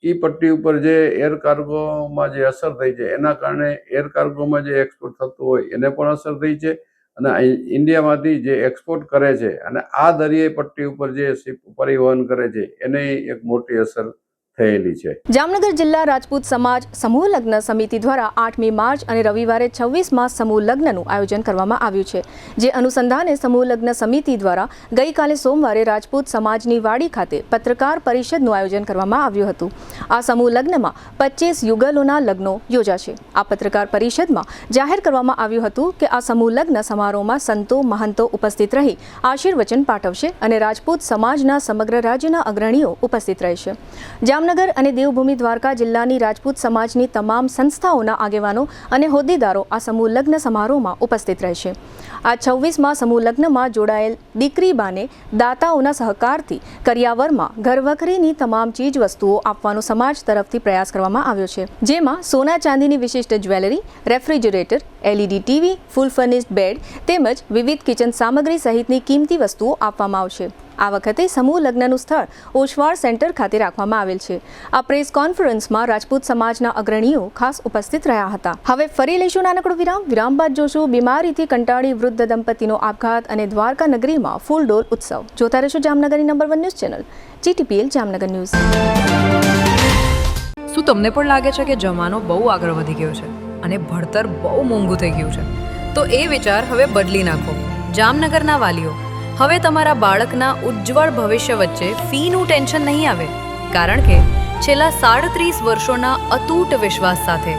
S7: એ પટ્ટી ઉપર જે એર કાર્ગોમાં જે અસર થઈ છે એના કારણે એર કાર્ગોમાં જે એક્સપોર્ટ થતું હોય એને પણ અસર થઈ છે અને ઇન્ડિયામાંથી જે એક્સપોર્ટ કરે છે અને આ દરિયાઈ પટ્ટી ઉપર જે શિપ પરિવહન કરે છે એને એક મોટી અસર થયેલી છે.
S1: જામનગર જિલ્લા રાજપૂત સમાજ સમૂહ લગ્ન સમિતિ દ્વારા 8મી માર્ચ અને રવિવારે 26મા સમૂહ લગ્નનું આયોજન કરવામાં આવ્યું છે. જે અનુસંધાને સમૂહ લગ્ન સમિતિ દ્વારા ગઈકાલે સોમવારે રાજપૂત સમાજની વાડી ખાતે પત્રકાર પરિષદનું આયોજન કરવામાં આવ્યું હતું. આ સમૂહ લગ્નમાં 25 યુગલોના લગ્નો યોજાશે. આ પત્રકાર પરિષદમાં જાહેર કરવામાં આવ્યું હતું કે આ સમૂહ લગ્ન સમારોહમાં સંતો મહંતો ઉપસ્થિત રહી આશીર્વચન પાઠવશે અને રાજપૂત સમાજના સમગ્ર રાજ્યના અગ્રણીઓ ઉપસ્થિત રહેશે. જામનગર અને દેવભૂમિ દ્વારકા જિલ્લાની રાજપૂત સમાજની તમામ સંસ્થાઓના આગેવાનો અને હોદ્દેદારો આ સમૂહ લગ્ન સમારોહમાં ઉપસ્થિત રહેશે. આ 26મા સમૂહ લગ્નમાં જોડાયેલ દીકરીબાને દાતાઓના સહકારથી કરિયાવરમાં ઘરવખરીની તમામ ચીજ વસ્તુઓ આપવાનો સમાજ તરફથી પ્રયાસ કરવામાં આવ્યો છે. જેમાં સોના ચાંદીની વિશિષ્ટ જ્વેલરી, રેફ્રિજરેટર, LED ટીવી, ફૂલ ફર્નિશ્ડ બેડ તેમજ વિવિધ કિચન સામગ્રી સહિતની કિંમતી વસ્તુઓ આપવામાં આવશે. આ વખતે સમૂહ લગ્નનું સ્થળ ઓશવાળ સેન્ટર ખાતે રાખવામાં આવેલ છે. આ પ્રેસ કોન્ફરન્સમાં રાજપૂત સમાજના અગ્રણીઓ ખાસ ઉપસ્થિત રહ્યા હતા. હવે ફરી લઈશું નાનકડો વિરામ. વિરામ બાદ જોશું બીમારીથી કંટાળી વૃદ્ધ દંપતીનો આપઘાત અને દ્વારકા નગરીમાં ફૂલડોલ ઉત્સવ. જોતા રહેશો જામનગરની number 1 news channel GTPL Jamnagar news.
S8: શું તમને પણ લાગે છે કે જમાનો બહુ આગળ વધી ગયો છે અને ભણતર બહુ મોંઘું થઈ ગયું છે? તો એ વિચાર હવે બદલી નાખો. જામનગરના વાલીઓ, હવે તમારા બાળકના ઉજ્જવળ ભવિષ્ય વચ્ચે ફીનું ટેન્શન નહીં આવે, કારણ કે છેલ્લા 37 વર્ષોના અતૂટ વિશ્વાસ સાથે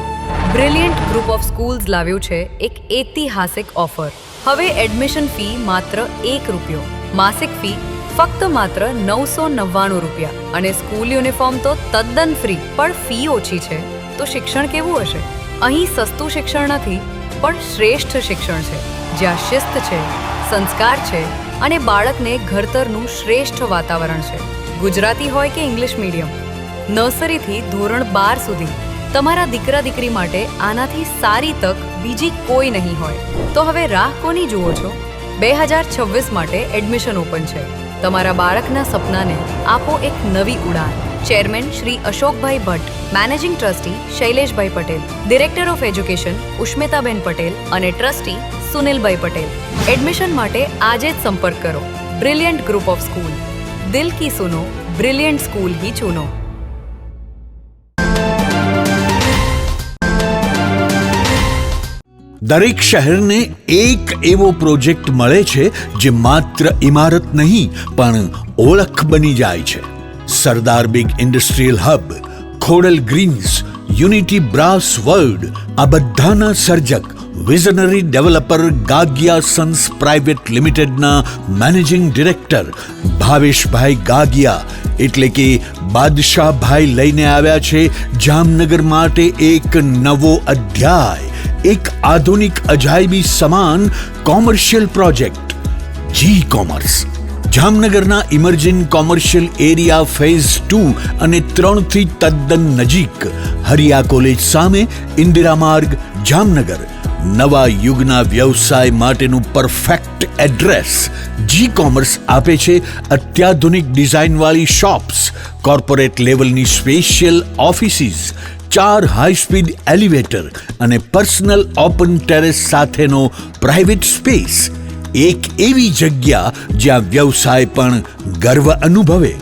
S8: બ્રિલિયન્ટ ગ્રુપ ઓફ સ્કૂલ્સ લાવ્યું છે એક ઐતિહાસિક ઓફર. હવે એડમિશન ફી માત્ર ₹1, માસિક ફી ફક્ત માત્ર ₹999 અને સ્કૂલ યુનિફોર્મ તો તદ્દન ફ્રી. પણ ફી ઓછી છે તો શિક્ષણ કેવું હશે? અહીં સસ્તું શિક્ષણ નથી, પણ શ્રેષ્ઠ શિક્ષણ છે, જ્યાં શિસ્ત છે, સંસ્કાર છે અને બાળકને ઘડતરનું શ્રેષ્ઠ વાતાવરણ છે. ગુજરાતી હોય કે ઇંગ્લિશ મીડિયમ, નર્સરીથી ધોરણ 12 સુધી તમારા દીકરા દીકરી માટે આનાથી સારી તક બીજી કોઈ નહીં હોય. તો હવે રાહ કોની જુઓ છો? 2026 માટે એડમિશન ઓપન છે. તમારા બાળકના સપનાને આપો એક નવી ઉડાન. Chairman Shri Ashokbhai Bhatt, managing trustee Shaileshbhai Patel, director of education Ushmitaben Patel અને ટ્રસ્ટી સુનિલભાઈ પટેલ. એડમિશન માટે આજે જ સંપર્ક કરો. બ્રિલિયન્ટ ગ્રુપ ઓફ સ્કૂલ, દિલ કી સુનો, બ્રિલિયન્ટ સ્કૂલ ही चुनो.
S3: દરેક શહેરને એક એવો પ્રોજેક્ટ મળે છે જે માત્ર ઇમારત નહીં પણ ઓળખ બની જાય છે. Sardar big industrial hub, Khodal greens, unity brass world, આ બધાના સર્જક visionary developer Gagiya sons private લિમિટેડના મેનેજિંગ ડિરેક્ટર ભાવેશભાઈ ગાગિયા એટલે કે બાદશાહભાઈ લઈને આવ્યા છે જામનગર માટે એક નવો અધ્યાય, એક આધુનિક અજાયબી સમાન કોમર્શિયલ પ્રોજેક્ટ જી કોમર્સ. જામનગરના ઇમર્જિંગ કોમર્શિયલ એરિયા ફેઝ 2 અને 3 થી તદ્દન નજીક હરિયા કોલેજ સામે ઇન્દિરા માર્ગ જામનગર. નવા યુગના વ્યવસાય માટેનું પરફેક્ટ એડ્રેસ. જી કોમર્સ આપે છે અત્યાધુનિક ડિઝાઇનવાળી શોપ્સ, કોર્પોરેટ લેવલની special offices, 4 high speed elevator અને પર્સનલ ઓપન ટેરેસ સાથેનો પ્રાઇવેટ સ્પેસ. એક એવી જગ્યા જ્યાં વ્યવસાય પણ ગર્વ અનુભવે.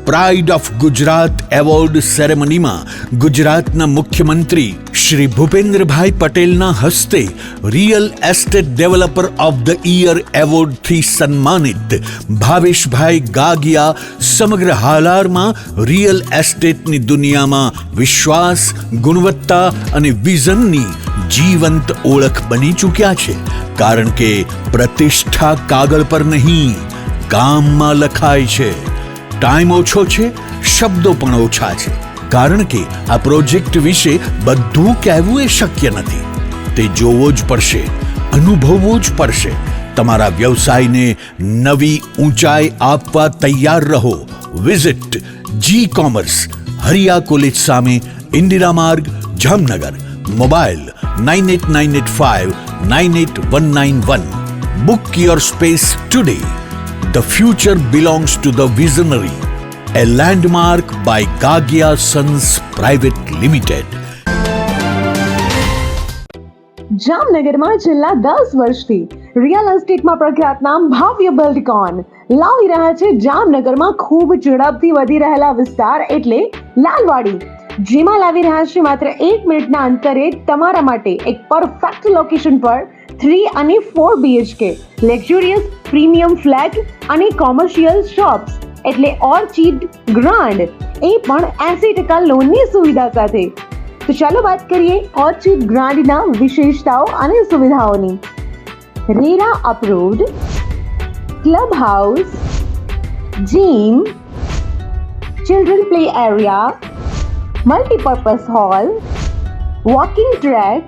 S3: પ્રાઇડ ઓફ ગુજરાત એવોર્ડ સેરેમનીમાં ગુજરાતના મુખ્યમંત્રી શ્રી ભૂપેન્દ્રભાઈ પટેલના હસ્તે real estate developer of the year એવોર્ડથી સન્માનિત ભાવેશભાઈ ગાગિયા સમગ્ર હાલારમાં રિયલ એસ્ટેટની દુનિયામાં વિશ્વાસ, ગુણવત્તા અને વિઝનની જીવંત ઓળખ બની ચૂક્યા છે. કારણ કે પ્રતિષ્ઠા કાગળ પર નહીં, કામમાં લખાય છે. ટાઈમ ઓછો છે, શબ્દો પણ ઓછા છે, કારણ કે આ પ્રોજેક્ટ વિશે બધું કહેવું એ શક્ય નથી. તે જોવો જ પડશે, અનુભવવું જ પડશે. તમારા વ્યવસાયને નવી ઊંચાઈ આપવા તૈયાર રહો. વિઝિટ જી કોમર્સ, હરિયા કોલેજ સામે, ઇન્દિરા માર્ગ, Jamnagar. Mobile 9895981191. Book your space today. The future belongs to the visionary. A landmark by Gagia Sons Private Limited.
S9: જામનગરમાં છેલ્લા 10 વર્ષથી રિયલ એસ્ટેટમાં પ્રખ્યાત નામ ભવ્ય બિલ્ડકોન લાવી રહ્યા છે જામનગરમાં ખૂબ ઝડપથી વધી રહેલા વિસ્તાર એટલે લાલવાડી, જેમાં લાવી રહ્યા છે માત્ર 1 મિનિટના અંતરે તમારા માટે એક પરફેક્ટ લોકેશન પર 3 અને 4 BHK લક્ઝુરિયસ પ્રીમિયમ ફ્લેટ અને કોમર્શિયલ શોપ્સ એટલે ઓર્ચિડ ગ્રાન્ડ, એ પણ 80% લોનની સુવિધા સાથે. તો ચાલો વાત કરીએ ઓર્ચિડ ગ્રાન્ડના વિશેષતાઓ અને સુવિધાઓની. RERA approved, club house, gym, children play area, multipurpose hall, walking track,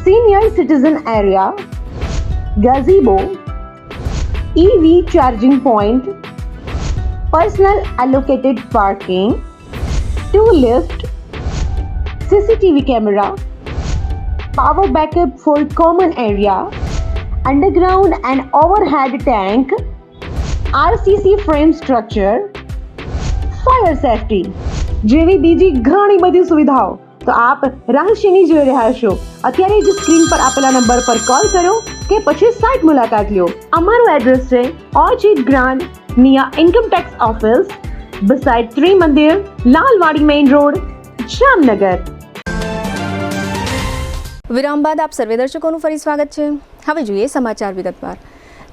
S9: senior citizen area, gazebo, EV charging point, personal allocated parking, 2 lift, CCTV camera, power backup for common area, underground and overhead tank, RCC frame structure, fire safety જેવી બીજી ઘણી બધી સુવિધાઓ. તો આપ રહસ્યની જોઈ રહ્યા છો. અત્યારે જ સ્ક્રીન પર આપેલા નંબર પર કોલ કરો કે પછી સાઇટ મુલાકાત લો. અમારું એડ્રેસ છે orchid grand near income tax office, beside Trimandir, Lalwadi main road, Jamnagar.
S1: વિરામ બાદ આપ સર્વે દર્શકોનું ફરી સ્વાગત છે. હવે જોઈએ સમાચાર વિગતવાર.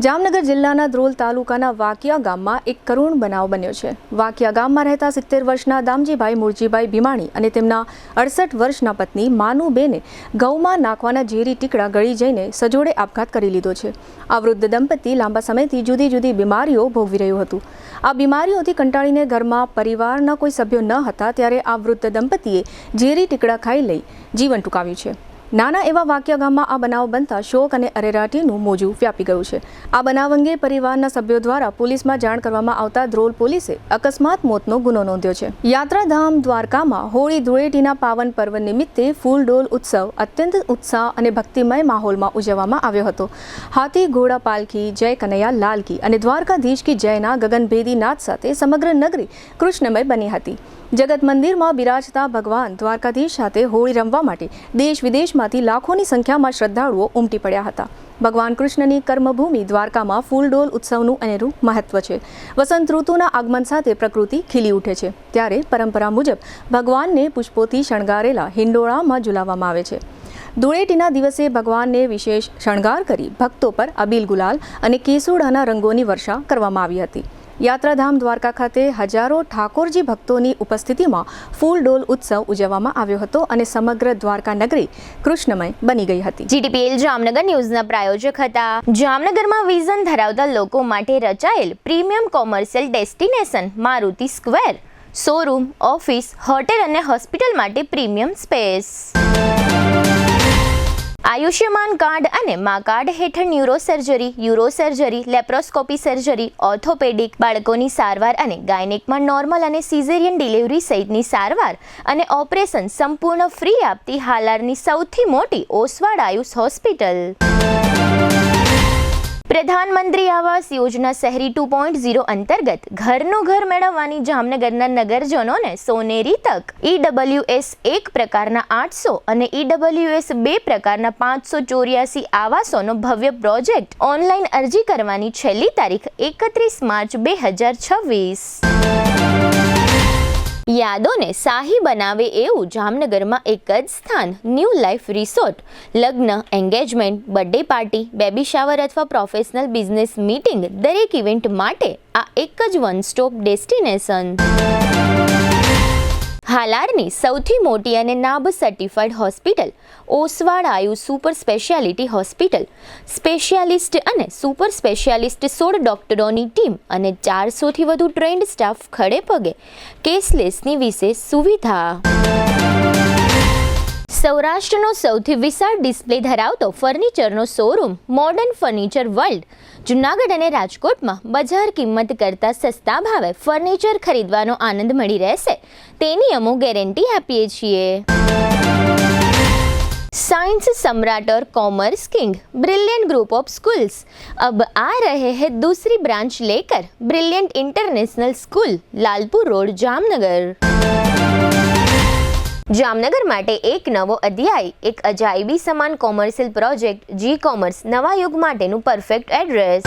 S1: જામનગર જિલ્લાના ધ્રોલ તાલુકાના વાકિયા ગામમાં એક કરુણ બનાવ બન્યો છે. વાકિયા ગામમાં રહેતા 70 વર્ષના દામજીભાઈ મુરજીભાઈ ભીમાણી અને તેમના 68 વર્ષના પત્ની માનુબેને ઘઉંમાં નાખવાના ઝેરી ટીકડા ગળી જઈને સજોડે આપઘાત કરી લીધો છે. આ વૃદ્ધ દંપતી લાંબા સમયથી જુદી જુદી બીમારીઓ ભોગવી રહ્યું હતું. આ બીમારીઓથી કંટાળીને ઘરમાં પરિવારના કોઈ સભ્યો ન હતા ત્યારે આ વૃદ્ધ દંપતીએ ઝેરી ટીકડા ખાઈ લઈ જીવન ટૂંકાવ્યું છે. નાના એવા વાકિયા ગામમાં આ બનાવ બનતા શોક અને અરેરાટીનું મોજું વ્યાપી ગયું છે. આ બનાવ અંગે પરિવારના સભ્યો દ્વારા પોલીસમાં જાણ કરવામાં આવતા ધ્રોલ પોલીસે અકસ્માત મોતનો ગુનો નોંધ્યો છે. યાત્રાધામ દ્વારકામાં હોળી ધૂળેટીના પાવન પર્વ નિમિત્તે ફૂલડોલ ઉત્સવ અત્યંત ઉત્સાહ અને ભક્તિમય માહોલમાં ઉજવવામાં આવ્યો હતો. હાથી ઘોડા પાલખી, જય કનૈયા લાલ કી અને દ્વારકાધીશ કી જયના ગગનભેદી નાદ સાથે સમગ્ર નગરી કૃષ્ણમય બની હતી. જગત મંદિરમાં બિરાજતા ભગવાન દ્વારકાધીશ સાથે હોળી રમવા માટે દેશ વિદેશમાંથી લાખોની સંખ્યામાં શ્રદ્ધાળુઓ ઉમટી પડ્યા હતા. ભગવાન કૃષ્ણની કર્મભૂમિ દ્વારકામાં ફૂલડોલ ઉત્સવનું અનેરું મહત્વ છે. વસંત ઋતુના આગમન સાથે પ્રકૃતિ ખીલી ઉઠે છે ત્યારે પરંપરા મુજબ ભગવાનને પુષ્પોથી શણગારેલા હિંડોળામાં ઝુલાવવામાં આવે છે. ધૂળેટીના દિવસે ભગવાનને વિશેષ શણગાર કરી ભક્તો પર અબીલ ગુલાલ અને કેસુડાના રંગોની વર્ષા કરવામાં આવી હતી. યાત્રાધામ દ્વારકા ખાતે હજારો ઠાકોરજી ભક્તોની ઉપસ્થિતિમાં ફૂલડોલ ઉત્સવ ઉજવવામાં આવ્યો હતો અને સમગ્ર દ્વારકા નગરી કૃષ્ણમય બની ગઈ હતી.
S2: GTPL જામનગર ન્યૂઝના પ્રાયોજક હતા. જામનગરમાં વિઝન ધરાવતા લોકો માટે રચાયેલ premium commercial destination Maruti square, showroom, office, hotel અને હોસ્પિટલ માટે પ્રીમિયમ સ્પેસ. આયુષ્યમાન કાર્ડ અને મા કાર્ડ હેઠળ ન્યુરોસર્જરી, યુરોસર્જરી, લેપ્રોસ્કોપી સર્જરી, ઓર્થોપેડિક, બાળકોની સારવાર અને ગાયનેકમાં નોર્મલ અને સિઝેરિયન ડિલિવરી સહિતની સારવાર અને ઓપરેશન સંપૂર્ણ ફ્રી આપતી હાલારની સૌથી મોટી ઓસવાડ આયુષ હોસ્પિટલ. પ્રધાનમંત્રી આવાસ યોજના શહેરી 2.0 અંતર્ગત ઘરનું ઘર મેળવવાની જામનગરના નગરજનોને સોનેરી તક. EWS 1 પ્રકારના 800 અને EWS 2 પ્રકારના 584 આવાસોનો ભવ્ય પ્રોજેક્ટ. ઓનલાઈન અરજી કરવાની છેલ્લી તારીખ 31 માર્ચ 2026. યાદોને શાહી બનાવે એવું જામનગરમાં એક જ સ્થાન, ન્યૂ લાઈફ રિસોર્ટ. લગ્ન, engagement, birthday party, baby shower અથવા પ્રોફેશનલ બિઝનેસ મીટિંગ, દરેક ઇવેન્ટ માટે આ એક જ વન સ્ટોપ ડેસ્ટિનેશન. હાલારની સૌથી મોટી અને નાબ સર્ટિફાઈડ હોસ્પિટલ ઓસવાડ આયુ સુપર સ્પેશિયાલિટી હોસ્પિટલ. સ્પેશિયાલિસ્ટ અને સુપર સ્પેશિયાલિસ્ટ 16 ડોક્ટરોની ટીમ અને 400થી વધુ ટ્રેન્ડ સ્ટાફ ખડે પગે. કેશલેસની વિશેષ સુવિધા. સૌરાષ્ટ્રનો સૌથી વિશાળ ડિસ્પ્લે ધરાવતો ફર્નિચરનો showroom modern furniture world. Junagadh અને રાજકોટમાં બજાર કિંમત કરતાં સસ્તા ભાવે ફર્નિચર ખરીદવાનો આનંદ મળી રહેશે, તેની અમો ગેરંટી આપીએ છીએ. साइंस सम्राट और commerce king brilliant group of schools अब आ रहे हैं दूसरी ब्रांच लेकर. Brilliant international school, Lalpur road, Jamnagar. Jamnagar માટે એક નવો અધ્યાય, એક અજાયબી સમાન કોમર્શિયલ પ્રોજેક્ટ. જી કોમર્સ નવા યુગ માટેનું પરફેક્ટ એડ્રેસ.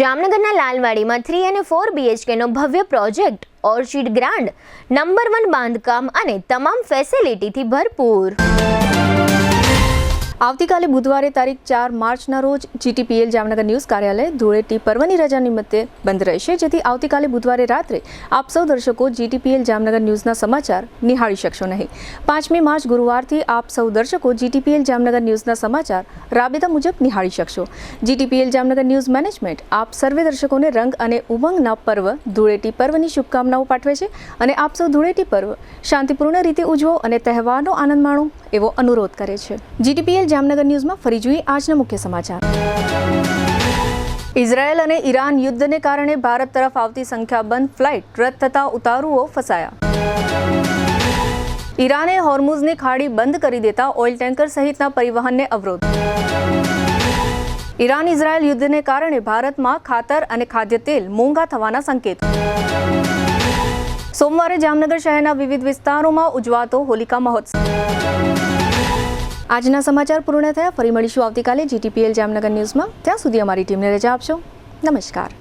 S2: જામનગરના લાલવાડીમાં 3 અને 4 BHK નો ભવ્ય પ્રોજેક્ટ. ઓર્ચિડ ગ્રાન્ડ, નંબર 1 બાંધકામ અને તમામ ફેસિલિટીથી ભરપૂર.
S1: આવતીકાલે બુધવારે તારીખ 4 માર્ચના રોજ GTPL જામનગર ન્યૂઝ કાર્યાલય ધૂળેટી પર્વની રજા નિમિત્તે બંધ રહેશે, જેથી આવતીકાલે બુધવારે રાત્રે આપ સૌ દર્શકો GTPL જામનગર ન્યૂઝના સમાચાર નિહાળી શકશો નહીં. 5મી માર્ચ ગુરુવારથી આપ સૌ દર્શકો GTPL જામનગર ન્યૂઝના સમાચાર રાબેતા મુજબ નિહાળી શકશો. GTPL જામનગર ન્યૂઝ મેનેજમેન્ટ આપ સર્વે દર્શકોને રંગ અને ઉમંગના પર્વ ધૂળેટી પર્વની શુભકામનાઓ પાઠવે છે અને આપ સૌ ધૂળેટી પર્વ શાંતિપૂર્ણ રીતે ઉજવો અને તહેવારનો આનંદ માણો એવો અનુરોધ કરે છે. GTPL જામનગર ન્યૂઝમાં ફરી જોઈએ આજના મુખ્ય સમાચાર. ઇઝરાયેલ અને ઈરાન યુદ્ધને કારણે ભારત તરફ આવતી સંખ્યાબંધ ફ્લાઇટ રદ થતા ઉતારુઓ ફસાયા. ઈરાને હોર્મુઝની ખાડી બંધ કરી દેતા ઓઇલ ટેન્કર સહિતના પરિવહનને અવરોધ. ઈરાન ઇઝરાયેલ યુદ્ધને કારણે ભારતમાં ખાતર અને ખાદ્ય તેલ મોંઘા થવાના સંકેતો. સોમવારે જામનગર શહેરના વિવિધ વિસ્તારોમાં ઉજવાતો હોલિકા મહોત્સવ. આજના સમાચાર પૂર્ણ થયા. ફરી મળીશું આવતીકાલે GTPL જામનગર ન્યૂઝમાં. ત્યાં સુધી અમારી ટીમને રજા આપશો. નમસ્કાર.